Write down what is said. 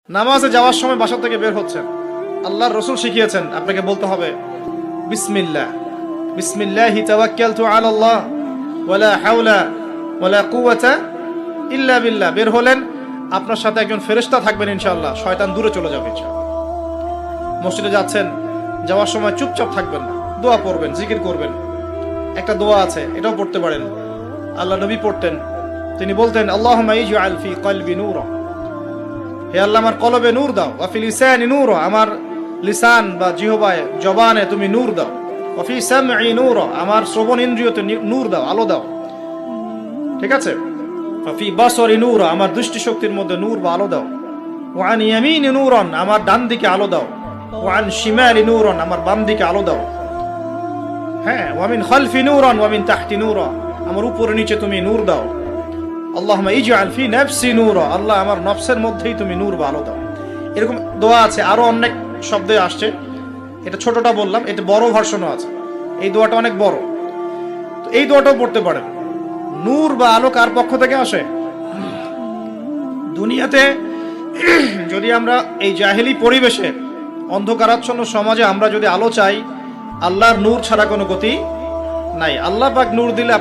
নামাজে যাওয়ার সময় বাসা থেকে বের হচ্ছেন, আল্লাহর রাসূল শিখিয়েছেন আপনাকে বলতে হবে বিসমিল্লাহ, বিসমিল্লাহি তাওয়াক্কালতু আলাল্লাহ ওয়ালা হাওলা ওয়ালা কুওয়াতা ইল্লা বিল্লাহ। বের হলেন, আপনার সাথে একজন ফেরেশতা থাকবেন ইনশাআল্লাহ, শয়তান দূরে চলে যাবে ইনশাআল্লাহ। মসজিদে যাচ্ছেন, যাওয়ার সময় চুপচাপ থাকবেন না, দোয়া পড়বেন, জিকির করবেন। একটা দোয়া আছে, এটাও পড়তে পারেন, আল্লাহ নবী পড়তেন। তিনি বলতেন আল্লাহুম্মা ইজআল ফি কলবি নূরা, হে আল্লাহ আমার কলবে নূর দাও, ওয়া ফি লিসানি নূরা, আমার লিসান বা জিহবায় জবানে তুমি নূর দাও, ওয়া ফি সামঈ নূরা, আমার শ্রবণ ইন্দ্রিয়তে নূর দাও, আলো দাও, ঠিক আছে। ওয়া ফি বাসরি নূরা, আমার দৃষ্টি শক্তির মধ্যে নূর বা আলো দাও, ওয়া আন ইয়ামিনি নূরান, আমার ডান দিকে আলো দাও, ওয়া আন শিমালি নূরান, আমার বাম দিকে আলো দাও, হ্যাঁ, ওয়া মিন খালফি নূরান ওয়া মিন তাহতি নূরা, আমার উপরে নিচে তুমি নূর দাও। আল্লাহুম্মা ইজআল ফি নাফসি নূরা, আল্লাহ আমার নফসের মধ্যেই তুমি নূর বা আলো দাও। এরকম দোয়া আছে, আরো অনেক শব্দে আসছে, এটা ছোটটা বললাম, এটা বড় ভার্সনও আছে, এই দোয়াটা অনেক বড়, তো এই দোয়াটাও পড়তে পারেন। নূর বা আলো কার পক্ষ থেকে আসে? দুনিয়াতে যদি আমরা এই জাহেলি পরিবেশে, অন্ধকারাচ্ছন্ন সমাজে আমরা যদি আলো চাই, আল্লাহর নূর ছাড়া কোনো গতি নাই। আল্লাহ পাক নূর দিলে